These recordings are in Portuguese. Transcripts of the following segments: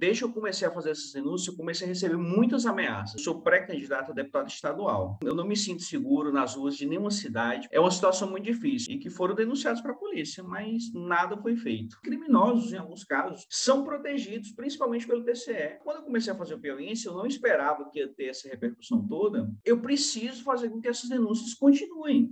Desde que eu comecei a fazer essas denúncias, eu comecei a receber muitas ameaças. Eu sou pré-candidato a deputado estadual. Eu não me sinto seguro nas ruas de nenhuma cidade. É uma situação muito difícil e que foram denunciados para a polícia, mas nada foi feito. Criminosos, em alguns casos, são protegidos, principalmente pelo TCE. Quando eu comecei a fazer o piauiense, eu não esperava que ia ter essa repercussão toda. Eu preciso fazer com que essas denúncias continuem.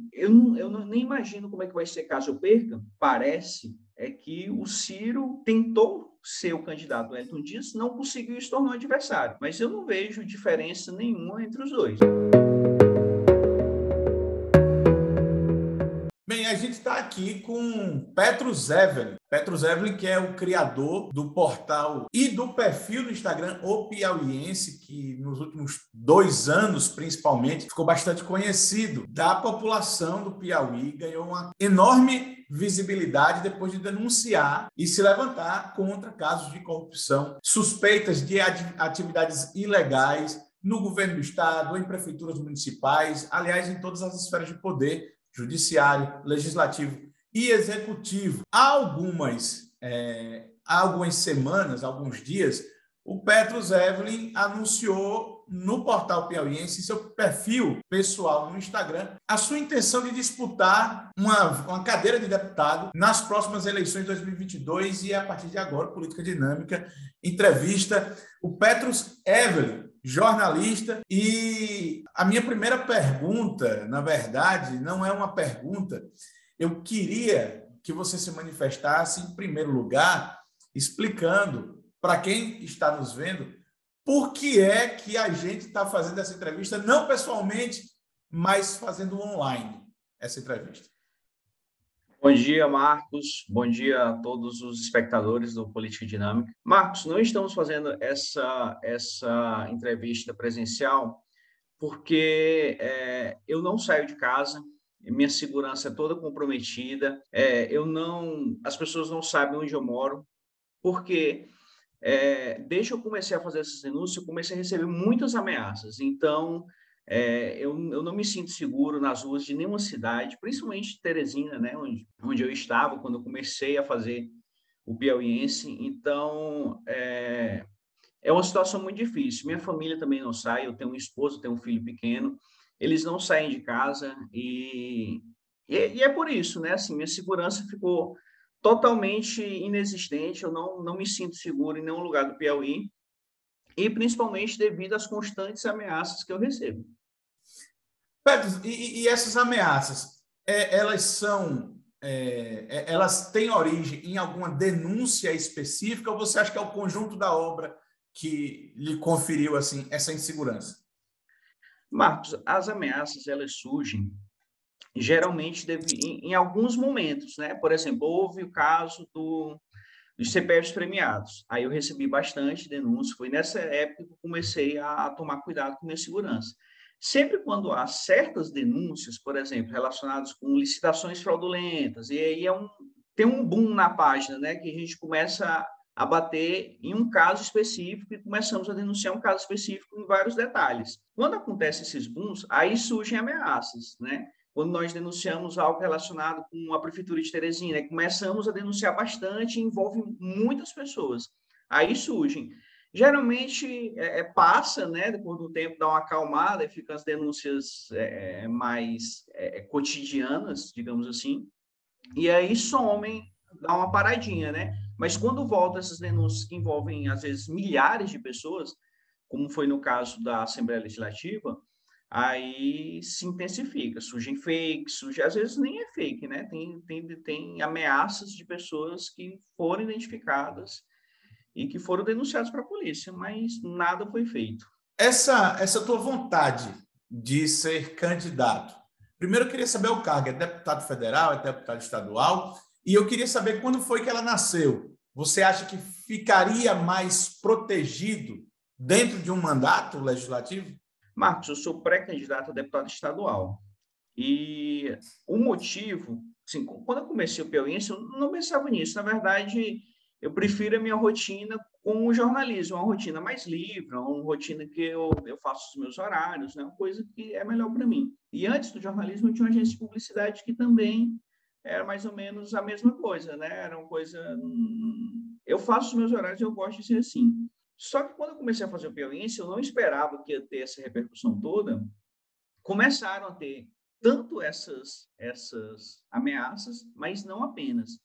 Nem imagino como é que vai ser caso eu perca. Parece que o Ciro tentou ser o candidato Wellington Dias, não conseguiu se tornar um adversário. Mas eu não vejo diferença nenhuma entre os dois. Bem, a gente está aqui com Petrus Evelyn. Petrus Evelyn, que é o criador do portal e do perfil no Instagram O Piauiense, que nos últimos 2 anos, principalmente, ficou bastante conhecido da população do Piauí, ganhou uma enorme visibilidade depois de denunciar e se levantar contra casos de corrupção, suspeitas de atividades ilegais no governo do estado, em prefeituras municipais, aliás, em todas as esferas de poder, judiciário, legislativo e executivo. Há algumas semanas, alguns dias, o Petrus Evelyn anunciou no portal piauiense, em seu perfil pessoal no Instagram, a sua intenção de disputar uma cadeira de deputado nas próximas eleições de 2022 e, a partir de agora, Política Dinâmica, entrevista o Petrus Evelyn, jornalista. E a minha primeira pergunta, na verdade, não é uma pergunta. Eu queria que você se manifestasse, em primeiro lugar, explicando para quem está nos vendo por que é que a gente está fazendo essa entrevista, não pessoalmente, mas fazendo online essa entrevista. Bom dia, Marcos. Bom dia a todos os espectadores do Política Dinâmica. Marcos, não estamos fazendo essa entrevista presencial porque eu não saio de casa, minha segurança é toda comprometida, as pessoas não sabem onde eu moro, porque desde que eu comecei a fazer essas denúncias, eu comecei a receber muitas ameaças. Então, eu não me sinto seguro nas ruas de nenhuma cidade, principalmente Teresina, né, onde eu estava quando eu comecei a fazer o piauiense. Então, é uma situação muito difícil. Minha família também não sai, eu tenho uma esposa, tenho um filho pequeno, eles não saem de casa e é por isso, né? Assim, minha segurança ficou totalmente inexistente, eu não me sinto seguro em nenhum lugar do Piauí, e principalmente devido às constantes ameaças que eu recebo. Pedro, e essas ameaças, elas têm origem em alguma denúncia específica ou você acha que é o conjunto da obra que lhe conferiu assim essa insegurança? Marcos, as ameaças elas surgem geralmente em alguns momentos, né? Por exemplo, houve o caso dos CPFs premiados. Aí eu recebi bastante denúncia. Foi nessa época que eu comecei a tomar cuidado com minha segurança. Sempre quando há certas denúncias, por exemplo, relacionadas com licitações fraudulentas, e aí tem um boom na página, né? Que a gente começa a bater em um caso específico e começamos a denunciar um caso específico em vários detalhes. Quando acontecem esses booms, aí surgem ameaças, né? Quando nós denunciamos algo relacionado com a Prefeitura de Teresina, começamos a denunciar bastante, envolve muitas pessoas. Aí surgem. Geralmente passa, né? Depois do tempo dá uma acalmada e ficam as denúncias mais cotidianas, digamos assim, e aí somem, dá uma paradinha, né? Mas quando voltam essas denúncias que envolvem, às vezes, milhares de pessoas, como foi no caso da Assembleia Legislativa, aí se intensifica, surgem fakes, às vezes nem é fake, né? Tem ameaças de pessoas que foram identificadas e que foram denunciadas para a polícia, mas nada foi feito. Essa tua vontade de ser candidato, primeiro eu queria saber o cargo, é deputado federal, é deputado estadual, e eu queria saber quando foi que ela nasceu. Você acha que ficaria mais protegido dentro de um mandato legislativo? Marcos, eu sou pré-candidato a deputado estadual. E o motivo, assim, quando eu comecei o piauiense, eu não pensava nisso. Na verdade, eu prefiro a minha rotina com o jornalismo, uma rotina mais livre, uma rotina que eu faço os meus horários, né? Uma coisa que é melhor para mim. E antes do jornalismo, eu tinha uma agência de publicidade que também era mais ou menos a mesma coisa, né? Era uma coisa... Eu faço os meus horários e eu gosto de ser assim. Só que quando eu comecei a fazer o Piauiense, eu não esperava que ia ter essa repercussão toda. Começaram a ter tanto essas ameaças, mas não apenas.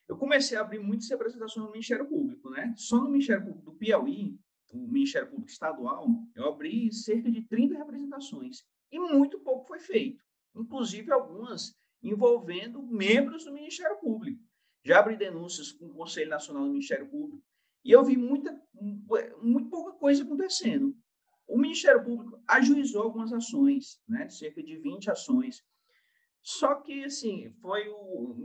Eu comecei a abrir muitas representações no Ministério Público, né? Só no Ministério Público do Piauí, o Ministério Público Estadual, eu abri cerca de 30 representações e muito pouco foi feito, inclusive algumas envolvendo membros do Ministério Público. Já abri denúncias com o Conselho Nacional do Ministério Público e eu vi muito pouca coisa acontecendo. O Ministério Público ajuizou algumas ações, né? Cerca de 20 ações. Só que, assim,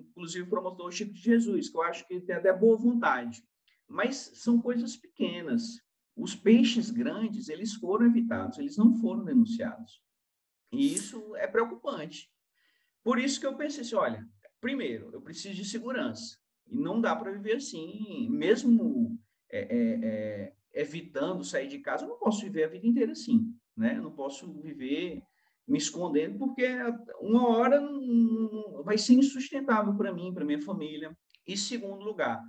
inclusive, o promotor Chico de Jesus, que eu acho que tem até boa vontade, mas são coisas pequenas. Os peixes grandes, eles foram evitados, eles não foram denunciados. E isso é preocupante. Por isso que eu pensei assim, olha, primeiro, eu preciso de segurança. E não dá para viver assim, mesmo evitando sair de casa, eu não posso viver a vida inteira assim, né? Eu não posso viver me escondendo, porque uma hora vai ser insustentável para mim, para minha família. E, segundo lugar,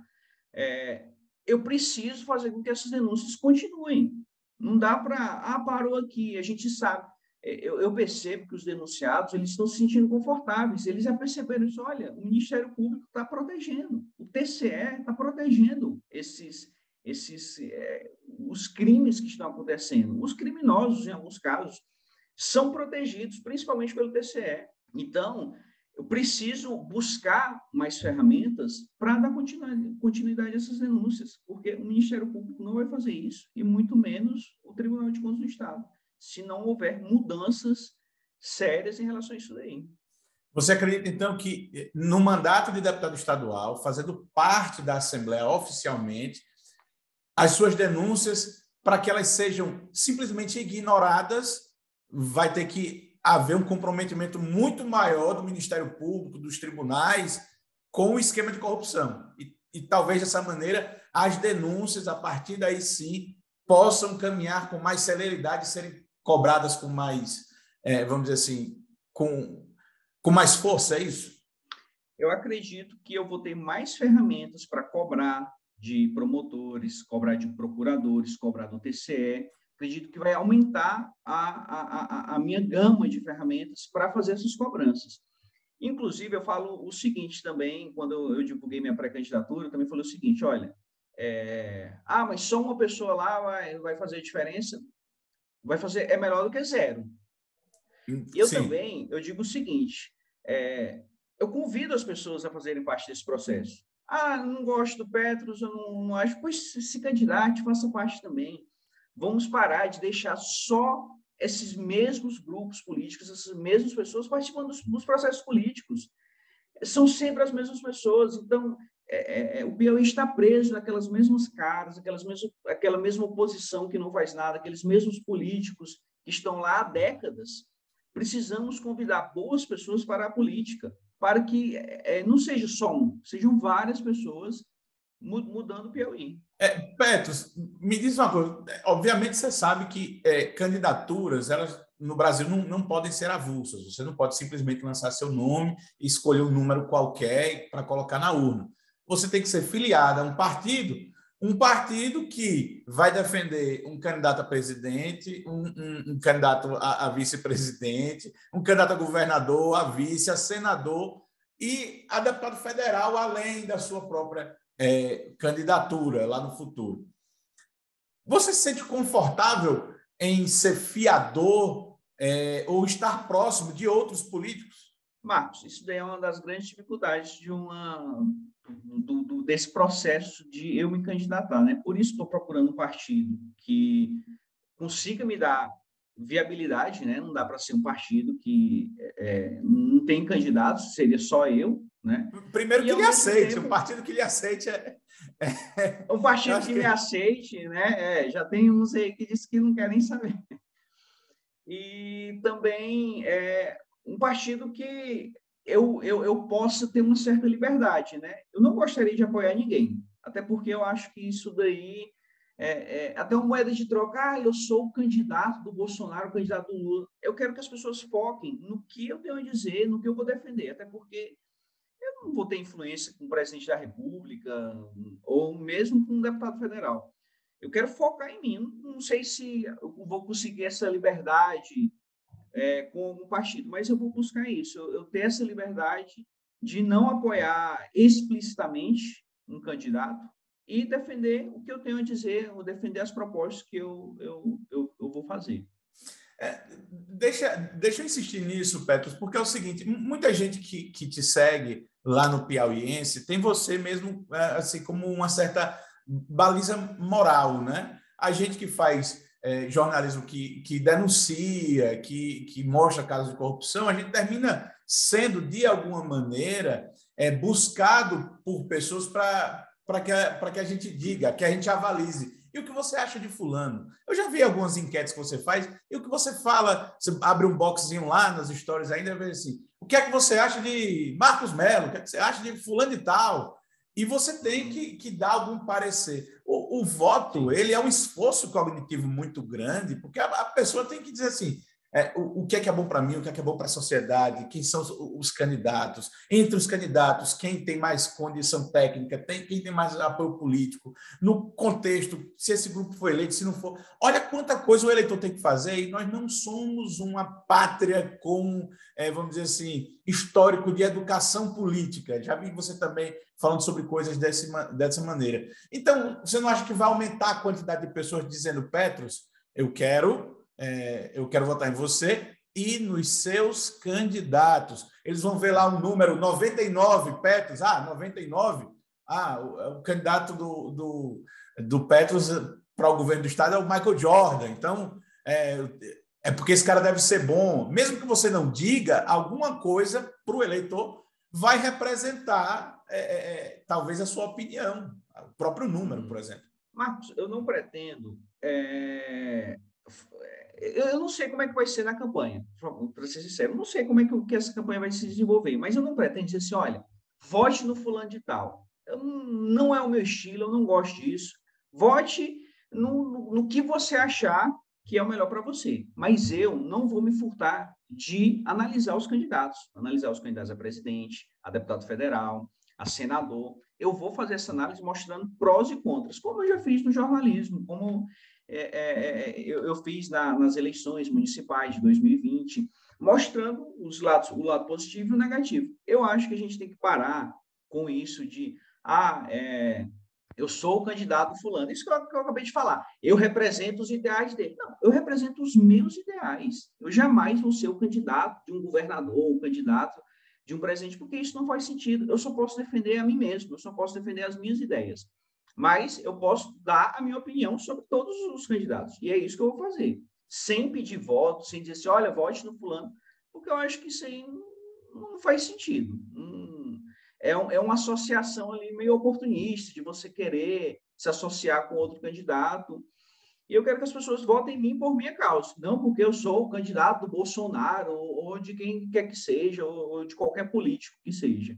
eu preciso fazer com que essas denúncias continuem. Não dá para, parou aqui, a gente sabe. Eu percebo que os denunciados eles estão se sentindo confortáveis, eles já perceberam isso, olha, o Ministério Público está protegendo, o TCE está protegendo os crimes que estão acontecendo. Os criminosos, em alguns casos, são protegidos, principalmente pelo TCE. Então, eu preciso buscar mais ferramentas para dar continuidade a essas denúncias, porque o Ministério Público não vai fazer isso, e muito menos o Tribunal de Contas do Estado, se não houver mudanças sérias em relação a isso daí. Você acredita, então, que no mandato de deputado estadual, fazendo parte da Assembleia oficialmente, as suas denúncias, para que elas sejam simplesmente ignoradas, vai ter que haver um comprometimento muito maior do Ministério Público, dos tribunais, com o esquema de corrupção. E talvez, dessa maneira, as denúncias, a partir daí sim, possam caminhar com mais celeridade, serem cobradas com mais, vamos dizer assim, com mais força, é isso? Eu acredito que eu vou ter mais ferramentas para cobrar de promotores, cobrar de procuradores, cobrar do TCE. Acredito que vai aumentar a minha gama de ferramentas para fazer essas cobranças. Inclusive, eu falo o seguinte também, quando eu divulguei minha pré-candidatura, eu também falei o seguinte, olha, mas só uma pessoa lá vai fazer a diferença? É melhor do que zero. Eu também, eu digo o seguinte, eu convido as pessoas a fazerem parte desse processo. Não gosto do Petros, eu não acho, pois se candidate, faça parte também. Vamos parar de deixar só esses mesmos grupos políticos, essas mesmas pessoas participando dos processos políticos. São sempre as mesmas pessoas. Então, o Piauí está preso naquelas mesmas caras, aquela mesma oposição que não faz nada, aqueles mesmos políticos que estão lá há décadas. Precisamos convidar boas pessoas para a política, para que não seja só sejam várias pessoas mudando o Piauí. Petros, me diz uma coisa. Obviamente, você sabe que candidaturas, elas no Brasil não podem ser avulsas. Você não pode simplesmente lançar seu nome e escolher um número qualquer para colocar na urna. Você tem que ser filiado a um partido que vai defender um candidato a presidente, um candidato a vice-presidente, um candidato a governador, a vice, a senador e a deputado federal, além da sua própria candidatura lá no futuro. Você se sente confortável em ser fiador ou estar próximo de outros políticos? Marcos, isso daí é uma das grandes dificuldades desse processo de eu me candidatar, né? Por isso estou procurando um partido que consiga me dar viabilidade, né? Não dá para ser um partido que não tem candidatos, seria só eu, né? Primeiro que lhe aceite, um partido que lhe aceite um partido que me aceite, né? Já tem uns aí que diz que não querem saber. E também um partido que eu possa ter uma certa liberdade, né? Eu não gostaria de apoiar ninguém, até porque eu acho que isso daí até uma moeda de troca. Eu sou o candidato do Bolsonaro, o candidato do Lula. Eu quero que as pessoas foquem no que eu tenho a dizer, no que eu vou defender, até porque eu não vou ter influência com o presidente da República ou mesmo com um deputado federal. Eu quero focar em mim. Não sei se eu vou conseguir essa liberdade com algum partido, mas eu vou buscar isso. Eu ter essa liberdade de não apoiar explicitamente um candidato e defender o que eu tenho a dizer, ou defender as propostas que eu vou fazer. Deixa eu insistir nisso, Petros, porque é o seguinte, muita gente que te segue lá no Piauiense tem você mesmo assim como uma certa baliza moral, né? A gente que faz jornalismo que denuncia, que mostra casos de corrupção, a gente termina sendo, de alguma maneira, buscado por pessoas para que a gente diga, que a gente avalize. E o que você acha de fulano? Eu já vi algumas enquetes que você faz, e o que você fala, você abre um boxzinho lá nas stories ainda, e vê assim, o que é que você acha de Marcos Mello? O que é que você acha de fulano e tal? E você tem que dar algum parecer. O voto, ele é um esforço cognitivo muito grande, porque a pessoa tem que dizer assim, o que é bom para mim, o que é bom para a sociedade, quem são os candidatos. Entre os candidatos, quem tem mais condição técnica, quem tem mais apoio político, no contexto, se esse grupo foi eleito, se não for. Olha quanta coisa o eleitor tem que fazer, e nós não somos uma pátria com, vamos dizer assim, histórico de educação política. Já vi você também falando sobre coisas dessa maneira. Então, você não acha que vai aumentar a quantidade de pessoas dizendo, Petros, eu quero votar em você e nos seus candidatos. Eles vão ver lá o número 99, Petros, 99, o candidato do Petros para o governo do estado é o Michael Jordan, então porque esse cara deve ser bom. Mesmo que você não diga, alguma coisa para o eleitor vai representar talvez a sua opinião, o próprio número, por exemplo. Marcos, eu não pretendo eu não sei como é que vai ser na campanha, para ser sincero. Eu não sei como é que essa campanha vai se desenvolver, mas eu não pretendo dizer assim, olha, vote no fulano de tal. Não é o meu estilo, eu não gosto disso. Vote no que você achar que é o melhor para você. Mas eu não vou me furtar de analisar os candidatos a presidente, a deputado federal, a senador. Eu vou fazer essa análise mostrando prós e contras, como eu já fiz no jornalismo, como eu fiz nas eleições municipais de 2020, mostrando o lado positivo e o negativo. Eu acho que a gente tem que parar com isso de eu sou o candidato fulano. Isso que eu acabei de falar. Eu represento os ideais dele. Não, eu represento os meus ideais. Eu jamais vou ser o candidato de um governador, o candidato de um presidente, porque isso não faz sentido. Eu só posso defender a mim mesmo, eu só posso defender as minhas ideias. Mas eu posso dar a minha opinião sobre todos os candidatos. E é isso que eu vou fazer. Sem pedir voto, sem dizer assim, olha, vote no fulano, porque eu acho que isso aí não faz sentido. É uma associação ali meio oportunista, de você querer se associar com outro candidato. E eu quero que as pessoas votem em mim por minha causa, não porque eu sou o candidato do Bolsonaro, ou de quem quer que seja, ou de qualquer político que seja.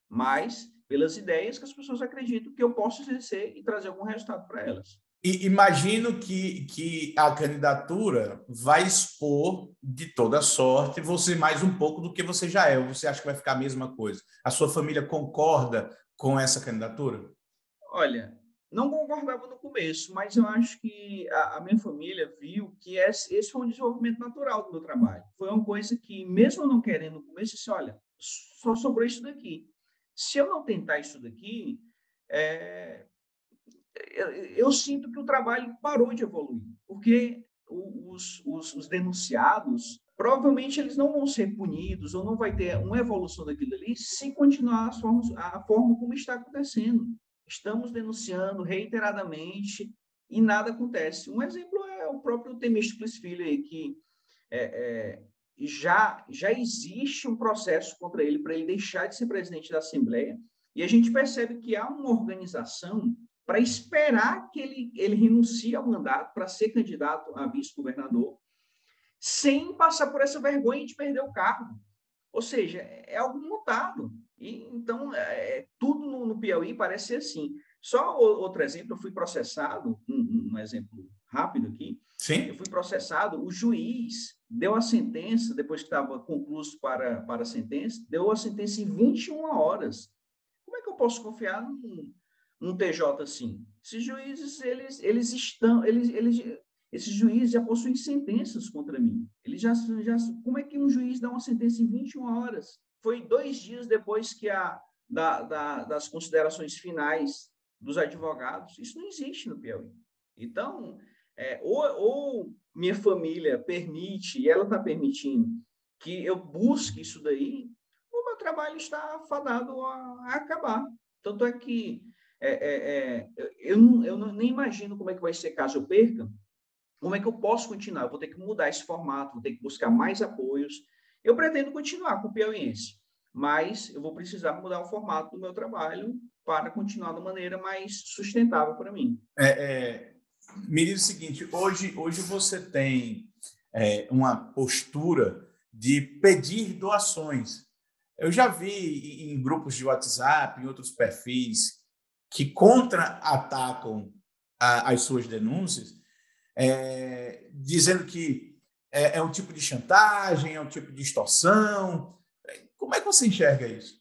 Mas pelas ideias que as pessoas acreditam que eu posso exercer e trazer algum resultado para elas. E imagino que a candidatura vai expor de toda sorte você mais um pouco do que você já é. Ou você acha que vai ficar a mesma coisa? A sua família concorda com essa candidatura? Olha, não concordava no começo, mas eu acho que a minha família viu que esse foi um desenvolvimento natural do meu trabalho. Foi uma coisa que, mesmo eu não querendo no começo, eu disse, olha, só sobrou isso daqui. Se eu não tentar isso daqui, eu sinto que o trabalho parou de evoluir, porque os denunciados, provavelmente eles não vão ser punidos ou não vai ter uma evolução daquilo ali se continuar a forma como está acontecendo. Estamos denunciando reiteradamente e nada acontece. Um exemplo é o próprio Temístocles Filho aí, que já existe um processo contra ele para ele deixar de ser presidente da Assembleia, e a gente percebe que há uma organização para esperar que ele renuncie ao mandato para ser candidato a vice-governador, sem passar por essa vergonha de perder o cargo. Ou seja, é algo montado. E, então, tudo no Piauí parece ser assim. Só outro exemplo, eu fui processado, um exemplo rápido aqui. Sim. Eu fui processado, o juiz deu a sentença, depois que estava concluído para a sentença, deu a sentença em 21 horas. Como é que eu posso confiar um TJ assim? Esses juízes, esses juízes já possuem sentenças contra mim. Como é que um juiz dá uma sentença em 21 horas? Foi 2 dias depois das considerações finais dos advogados. Isso não existe no Piauí. Então, ou minha família permite, e ela está permitindo, que eu busque isso daí, o meu trabalho está fadado a acabar. Tanto é que eu nem imagino como é que vai ser caso eu perca, como é que eu posso continuar? Eu vou ter que mudar esse formato, vou ter que buscar mais apoios. Eu pretendo continuar com o piauiense, mas eu vou precisar mudar o formato do meu trabalho para continuar de maneira mais sustentável para mim. Me diz o seguinte, hoje você tem uma postura de pedir doações. Eu já vi em grupos de WhatsApp, em outros perfis, que contra-atacam as suas denúncias, dizendo que é um tipo de chantagem, é um tipo de extorsão. Como é que você enxerga isso?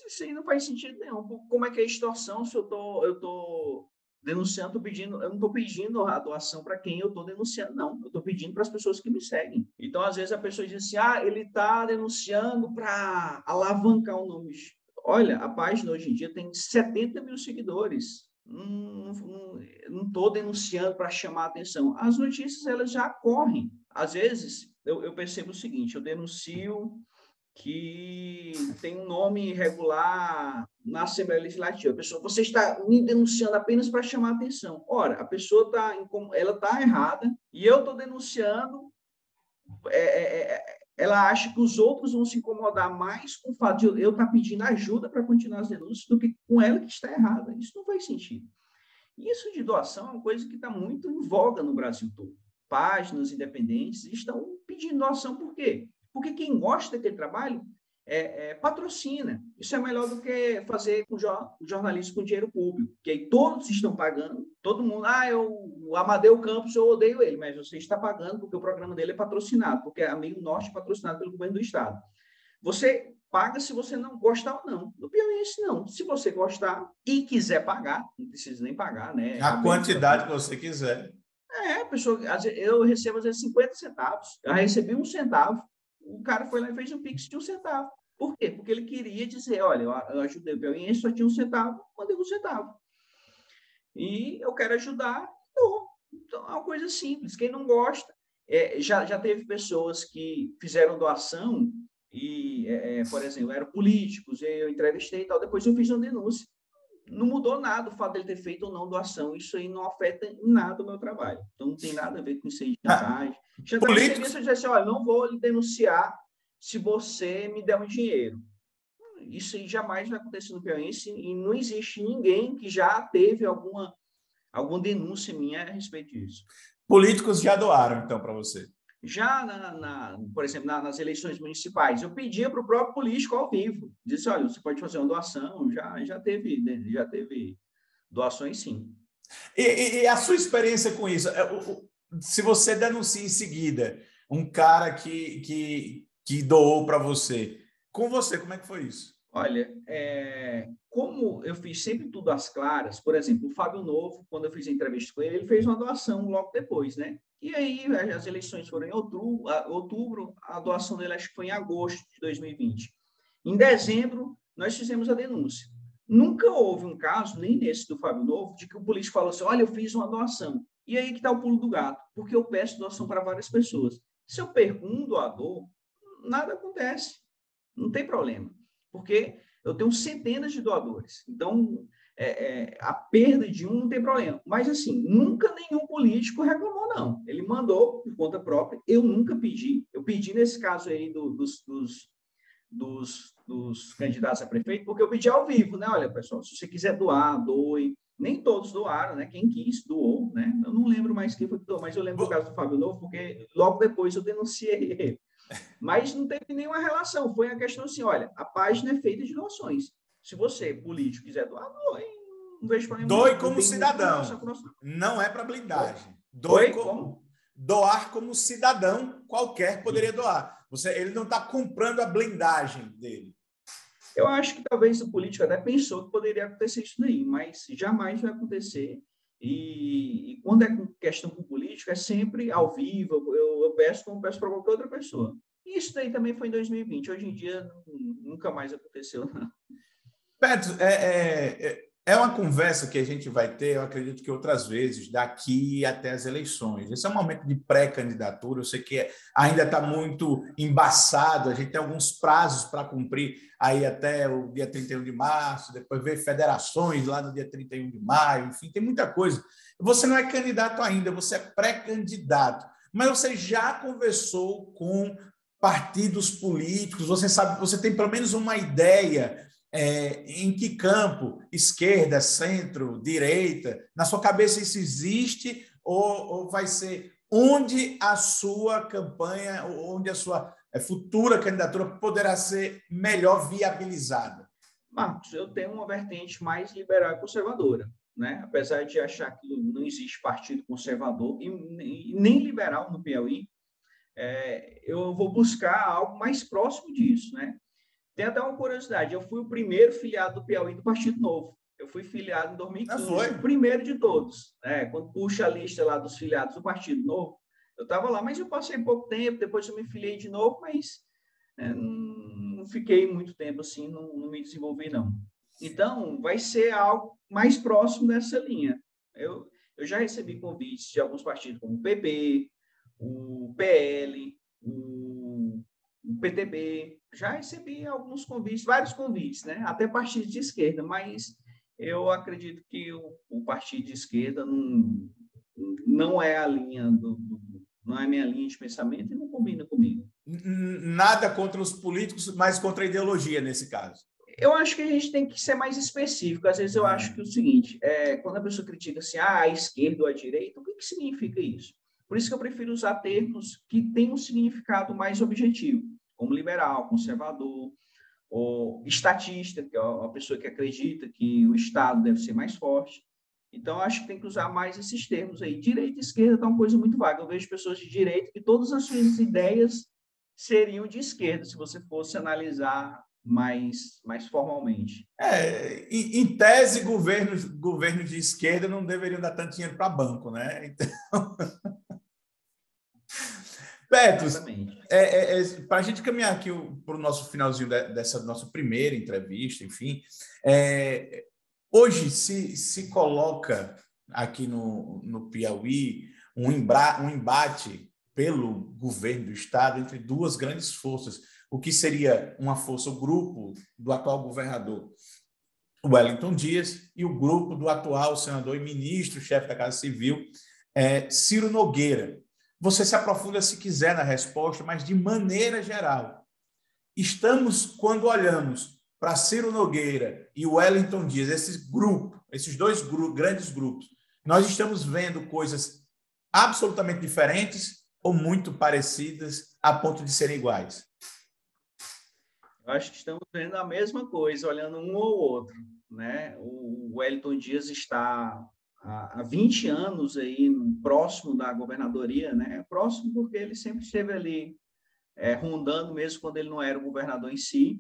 Isso aí não faz sentido nenhum. Como é que é extorsão se eu tô denunciando, eu não estou pedindo a doação para quem eu estou denunciando, não. Eu estou pedindo para as pessoas que me seguem. Então, às vezes, a pessoa diz assim, ele está denunciando para alavancar o nome. Olha, a página hoje em dia tem 70 mil seguidores. Não estou denunciando para chamar a atenção. As notícias, elas já correm. Às vezes, eu percebo o seguinte, eu denuncio que tem um nome irregular na Assembleia Legislativa. A pessoa, você está me denunciando apenas para chamar a atenção. Ora, a pessoa ela está errada e eu estou denunciando. Ela acha que os outros vão se incomodar mais com o fato de eu estar pedindo ajuda para continuar as denúncias do que com ela que está errada. Isso não faz sentido. Isso de doação é uma coisa que está muito em voga no Brasil todo. Páginas independentes estão pedindo doação por quê? Porque quem gosta daquele trabalho patrocina. Isso é melhor do que fazer com jornalismo com dinheiro público, que aí todos estão pagando, todo mundo, o Amadeu Campos, eu odeio ele, mas você está pagando porque o programa dele é patrocinado, porque é Amigo Norte é patrocinado pelo governo do estado. Você paga se você não gostar ou não. No piauiense, não. Se você gostar e quiser pagar, não precisa nem pagar, né? A quantidade que você quiser. A pessoa, eu recebo às vezes 50 centavos. Eu recebi 1 centavo. O cara foi lá e fez um pix de 1 centavo. Por quê? Porque ele queria dizer, olha, eu ajudei o piauiense, só tinha 1 centavo, mandei 1 centavo. E eu quero ajudar, então é uma coisa simples. Quem não gosta, já teve pessoas que fizeram doação e, por exemplo, eram políticos, eu entrevistei e tal, depois eu fiz uma denúncia. Não mudou nada o fato dele ter feito ou não doação. Isso aí não afeta em nada o meu trabalho. Então, não tem nada a ver com isso aí de chantagem. Chantagem seria se eu dissesse, olha, não vou lhe denunciar se você me der um dinheiro. Isso aí jamais vai acontecer no piauiense e não existe ninguém que já teve alguma denúncia minha a respeito disso. Políticos já doaram, então, para você? Já, por exemplo, nas eleições municipais, eu pedia para o próprio político ao vivo. Disse, olha, você pode fazer uma doação. Já teve doações, sim. E a sua experiência com isso? Se você denuncia em seguida um cara que doou para você, com você, como é que foi isso? Olha, como eu fiz sempre tudo às claras, por exemplo, o Fábio Novo, quando eu fiz a entrevista com ele, ele fez uma doação logo depois, né? E aí as eleições foram em outubro, a doação dele acho que foi em agosto de 2020. Em dezembro, nós fizemos a denúncia. Nunca houve um caso, nem nesse do Fábio Novo, de que o político falou assim, olha, eu fiz uma doação. E aí que está o pulo do gato, porque eu peço doação para várias pessoas. Se eu perco um doador, nada acontece, não tem problema, porque eu tenho centenas de doadores. Então, a perda de um não tem problema. Mas, assim, nunca nenhum político reclamou, não. Ele mandou por conta própria, eu nunca pedi. Eu pedi nesse caso aí dos candidatos a prefeito, porque eu pedi ao vivo, né? Olha, pessoal, se você quiser doar, doe. Nem todos doaram, né? Quem quis, doou, né? Eu não lembro mais quem foi que doou, mas eu lembro do caso do Fábio Novo, porque logo depois eu denunciei ele. Mas não teve nenhuma relação. Foi a questão assim, olha, a página é feita de doações. Se você, político, quiser doar, doe. Não vejo problema. Doe como cidadão. Não é para blindagem. Doe como? Doar como cidadão, qualquer poderia doar. Ele não está comprando a blindagem dele. Eu acho que talvez o político até pensou que poderia acontecer isso daí, mas jamais vai acontecer. E quando é questão com político, é sempre ao vivo, eu peço como peço para qualquer outra pessoa. E isso daí também foi em 2020. Hoje em dia, nunca mais aconteceu, não. Petros, é uma conversa que a gente vai ter, eu acredito que outras vezes, daqui até as eleições. Esse é um momento de pré-candidatura, eu sei que ainda está muito embaçado, a gente tem alguns prazos para cumprir aí até o dia 31 de março, depois ver federações lá no dia 31 de maio, enfim, tem muita coisa. Você não é candidato ainda, você é pré-candidato, mas você já conversou com partidos políticos, você sabe, você tem pelo menos uma ideia em que campo, esquerda, centro, direita, na sua cabeça isso existe ou vai ser onde a sua campanha, onde a sua futura candidatura poderá ser melhor viabilizada? Marcos, eu tenho uma vertente mais liberal e conservadora, né? Apesar de achar que não existe partido conservador e nem liberal no Piauí, eu vou buscar algo mais próximo disso, né? Tem até uma curiosidade, eu fui o primeiro filiado do Piauí do Partido Novo. Eu fui filiado em Ah, 2015, foi? o primeiro de todos. Né? Quando puxa a lista lá dos filiados do Partido Novo, eu estava lá, mas eu passei pouco tempo, depois eu me filiei de novo, mas não fiquei muito tempo assim, não me desenvolvi, não. Então, vai ser algo mais próximo dessa linha. Eu já recebi convites de alguns partidos, como o PP, o PL, o PTB, já recebi alguns convites, vários convites, né? Até partidos de esquerda, mas eu acredito que o partido de esquerda não é a linha não é a minha linha de pensamento e não combina comigo. Nada contra os políticos, mas contra a ideologia nesse caso. Eu acho que a gente tem que ser mais específico. Às vezes eu acho que é o seguinte, quando a pessoa critica assim, a esquerda ou a direita, o que significa isso? Por isso que eu prefiro usar termos que têm um significado mais objetivo, como liberal, conservador, ou estatista, que é a pessoa que acredita que o Estado deve ser mais forte. Então, acho que tem que usar mais esses termos aí. Direita e esquerda está uma coisa muito vaga. Eu vejo pessoas de direita que todas as suas ideias seriam de esquerda, se você fosse analisar mais formalmente. Em tese, governos de esquerda não deveriam dar tanto dinheiro para banco, né? Então, Petros, Exatamente. para a gente caminhar aqui para o nosso finalzinho dessa nossa primeira entrevista, enfim, hoje se coloca aqui no Piauí um embate pelo governo do Estado entre duas grandes forças, o que seria uma força, o grupo do atual governador Wellington Dias e o grupo do atual senador e ministro-chefe da Casa Civil, Ciro Nogueira. Você se aprofunda se quiser na resposta, mas de maneira geral, quando olhamos para Ciro Nogueira e Wellington Dias, esses dois grandes grupos, nós estamos vendo coisas absolutamente diferentes ou muito parecidas a ponto de serem iguais? Eu acho que estamos vendo a mesma coisa, olhando um ou outro. Né? O Wellington Dias está há 20 anos aí próximo da governadoria, né? Próximo porque ele sempre esteve ali rondando, mesmo quando ele não era o governador em si.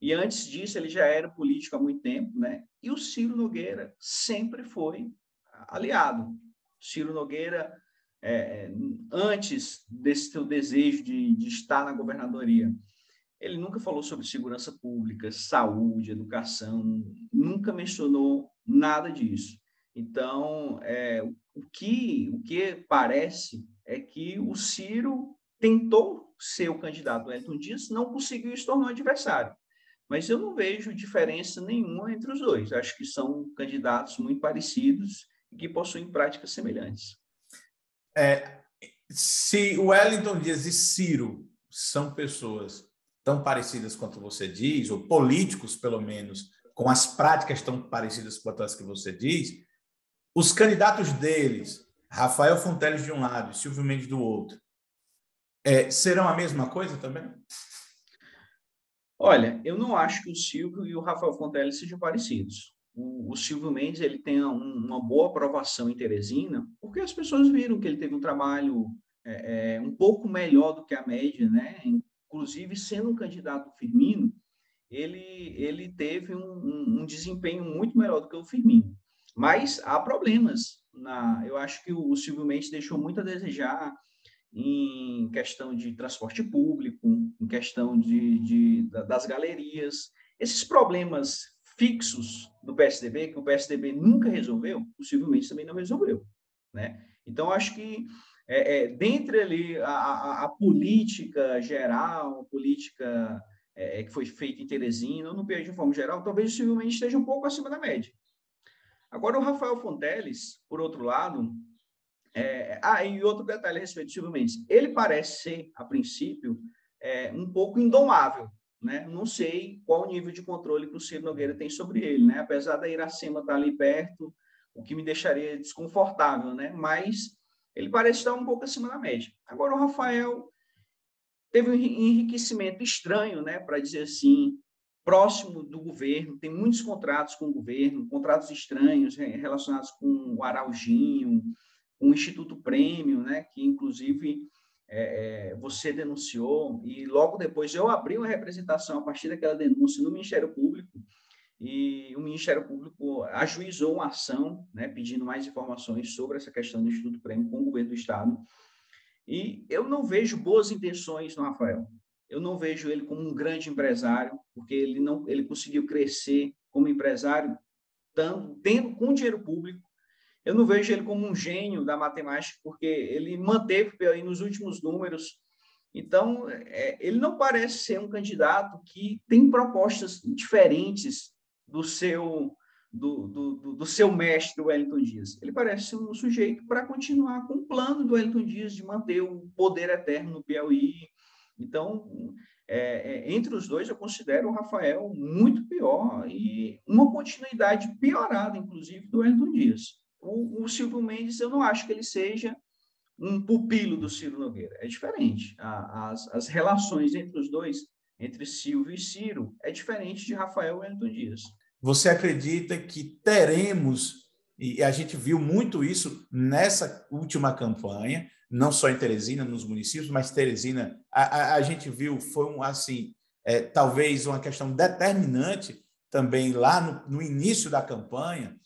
E antes disso, ele já era político há muito tempo, né? E o Ciro Nogueira sempre foi aliado. Ciro Nogueira, antes desse seu desejo de estar na governadoria, ele nunca falou sobre segurança pública, saúde, educação, nunca mencionou nada disso. Então, o que parece é que o Ciro tentou ser o candidato do Wellington Dias, não conseguiu e se tornou adversário. Mas eu não vejo diferença nenhuma entre os dois. Acho que são candidatos muito parecidos e que possuem práticas semelhantes. Se Wellington Dias e Ciro são pessoas tão parecidas quanto você diz, ou políticos, pelo menos, com as práticas tão parecidas quanto as que você diz, os candidatos deles, Rafael Fonteles de um lado e Silvio Mendes do outro, serão a mesma coisa também? Olha, eu não acho que o Silvio e o Rafael Fonteles sejam parecidos. O Silvio Mendes ele tem uma boa aprovação em Teresina, porque as pessoas viram que ele teve um trabalho um pouco melhor do que a média, né? Inclusive sendo um candidato firmino, ele teve um desempenho muito melhor do que o Firmino. Mas há problemas. Eu acho que o Silvio Mendes deixou muito a desejar em questão de transporte público, em questão das galerias. Esses problemas fixos do PSDB, que o PSDB nunca resolveu, o Silvio Mendes também não resolveu, né? Então, acho que dentre ali a política geral, a política que foi feita em Teresina, no Piauí de forma geral, talvez o Silvio Mendes esteja um pouco acima da média. Agora, o Rafael Fonteles, por outro lado, e outro detalhe a respeito do Silvio Mendes, ele parece ser, a princípio, um pouco indomável, né? Não sei qual o nível de controle que o Ciro Nogueira tem sobre ele, né? Apesar da Iracema estar ali perto, o que me deixaria desconfortável, né? Mas ele parece estar um pouco acima da média. Agora, o Rafael teve um enriquecimento estranho, né? Para dizer assim, próximo do governo, tem muitos contratos com o governo, contratos estranhos relacionados com o Arauginho, com o Instituto Prêmio, né? Que inclusive você denunciou, e logo depois eu abri uma representação a partir daquela denúncia no Ministério Público, e o Ministério Público ajuizou uma ação, né, pedindo mais informações sobre essa questão do Instituto Prêmio com o governo do Estado. E eu não vejo boas intenções no Rafael. Eu não vejo ele como um grande empresário, porque ele conseguiu crescer como empresário tendo com dinheiro público. Eu não vejo ele como um gênio da matemática, porque ele manteve o Piauí nos últimos números. Então, ele não parece ser um candidato que tem propostas diferentes do seu mestre, Wellington Dias. Ele parece ser um sujeito para continuar com o plano do Wellington Dias de manter o poder eterno no Piauí. Então, entre os dois, eu considero o Rafael muito pior e uma continuidade piorada, inclusive, do Wellington Dias. O Silvio Mendes, eu não acho que ele seja um pupilo do Ciro Nogueira. É diferente. As relações entre os dois, entre Silvio e Ciro, é diferente de Rafael e Wellington Dias. Você acredita que teremos, e a gente viu muito isso nessa última campanha, não só em Teresina, nos municípios, mas Teresina, a gente viu, foi talvez uma questão determinante também lá no início da campanha,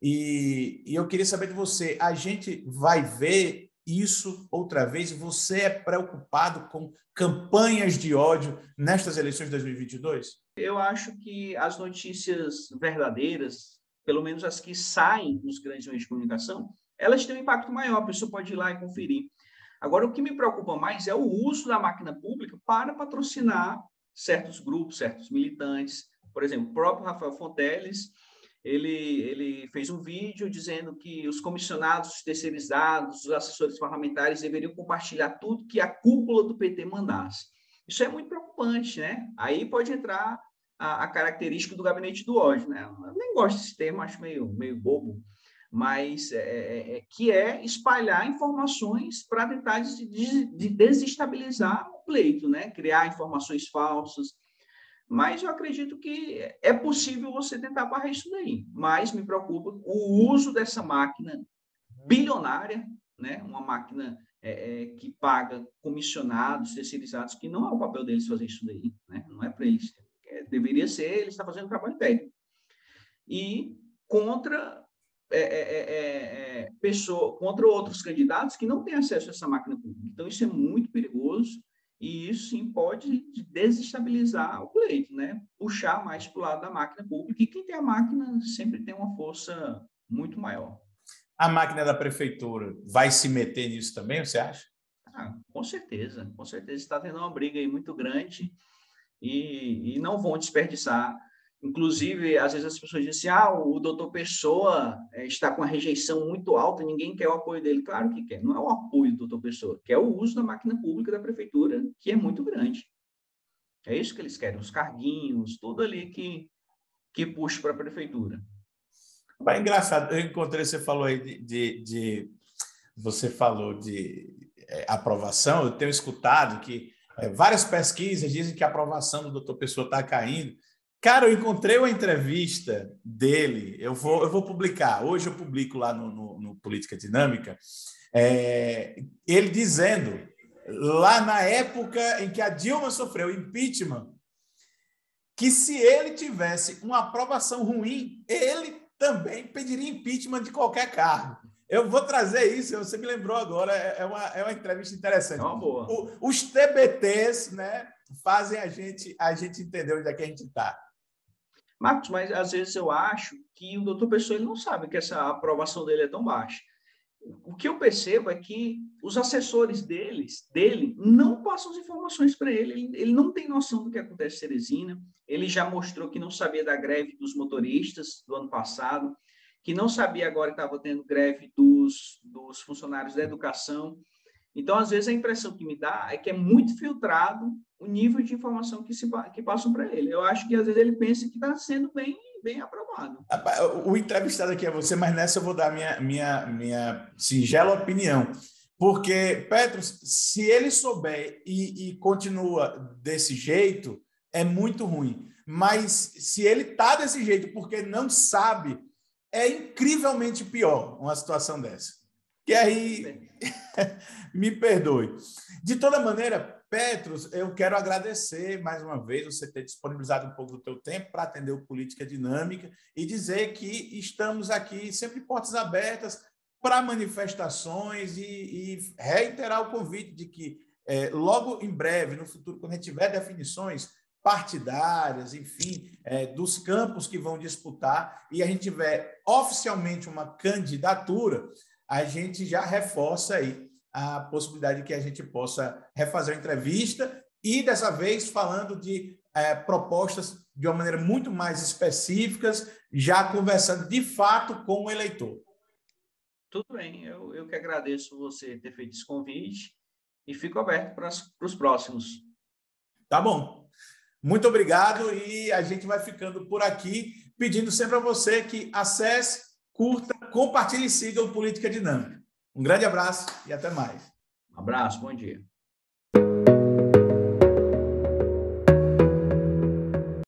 e eu queria saber de você, a gente vai ver isso outra vez? Você é preocupado com campanhas de ódio nestas eleições de 2022? Eu acho que as notícias verdadeiras, pelo menos as que saem dos grandes meios de comunicação, elas têm um impacto maior, a pessoa pode ir lá e conferir. Agora, o que me preocupa mais é o uso da máquina pública para patrocinar certos grupos, certos militantes. Por exemplo, o próprio Rafael Fonteles, ele fez um vídeo dizendo que os comissionados terceirizados, os assessores parlamentares deveriam compartilhar tudo que a cúpula do PT mandasse. Isso é muito preocupante, né? Aí pode entrar a característica do gabinete do ódio, né? Eu nem gosto desse termo, acho meio bobo, mas que é espalhar informações para tentar de desestabilizar o pleito, né? Criar informações falsas. Mas eu acredito que é possível você tentar barrar isso daí. Mas me preocupa o uso dessa máquina bilionária, né? Uma máquina que paga comissionados, terceirizados, que não é o papel deles fazer isso daí, né? Não é para eles. Deveria ser, eles estão fazendo trabalho técnico. E contra contra outros candidatos que não têm acesso a essa máquina pública. Então, isso é muito perigoso. E isso, sim, pode desestabilizar o pleito, né? Puxar mais para o lado da máquina pública. E quem tem a máquina sempre tem uma força muito maior. A máquina da prefeitura vai se meter nisso também, você acha? Com certeza. Com certeza. Está tendo uma briga aí muito grande e não vão desperdiçar. Inclusive, às vezes as pessoas dizem assim, o doutor Pessoa está com a rejeição muito alta, ninguém quer o apoio dele. Claro que quer, não é o apoio do doutor Pessoa, que é o uso da máquina pública da prefeitura, que é muito grande. É isso que eles querem, os carguinhos, tudo ali que puxa para a prefeitura. É engraçado, eu encontrei, você falou aí você falou de aprovação, eu tenho escutado que várias pesquisas dizem que a aprovação do doutor Pessoa está caindo. Cara, eu encontrei uma entrevista dele, eu vou publicar, hoje eu publico lá no Política Dinâmica, ele dizendo, lá na época em que a Dilma sofreu impeachment, que se ele tivesse uma aprovação ruim, ele também pediria impeachment de qualquer cargo. Eu vou trazer isso, você me lembrou agora, é uma entrevista interessante. É uma boa. Os TBTs, né, fazem a gente entender onde é que a gente está. Marcos, mas às vezes eu acho que o doutor Pessoa ele não sabe que essa aprovação dele é tão baixa. O que eu percebo é que os assessores dele não passam as informações para ele. Ele não tem noção do que acontece em Teresina. Ele já mostrou que não sabia da greve dos motoristas do ano passado, que não sabia agora que estava tendo greve dos funcionários da educação. Então, às vezes, a impressão que me dá é que é muito filtrado o nível de informação que passam para ele. Eu acho que, às vezes, ele pensa que está sendo bem aprovado. O entrevistado aqui é você, mas nessa eu vou dar minha singela opinião. Porque, Petros, se ele souber e continua desse jeito, é muito ruim. Mas se ele está desse jeito porque não sabe, é incrivelmente pior uma situação dessa. E aí, me perdoe. De toda maneira, Petros, eu quero agradecer mais uma vez você ter disponibilizado um pouco do teu tempo para atender o Política Dinâmica e dizer que estamos aqui sempre portas abertas para manifestações e reiterar o convite de que logo em breve, no futuro, quando a gente tiver definições partidárias, enfim, dos campos que vão disputar e a gente tiver oficialmente uma candidatura, a gente já reforça aí a possibilidade de que a gente possa refazer a entrevista e, dessa vez, falando de propostas de uma maneira muito mais específicas, já conversando de fato com o eleitor. Tudo bem, eu que agradeço você ter feito esse convite e fico aberto para os próximos. Tá bom. Muito obrigado e a gente vai ficando por aqui, pedindo sempre a você que acesse, curta, compartilhe e siga o Política Dinâmica. Um grande abraço e até mais. Um abraço, bom dia.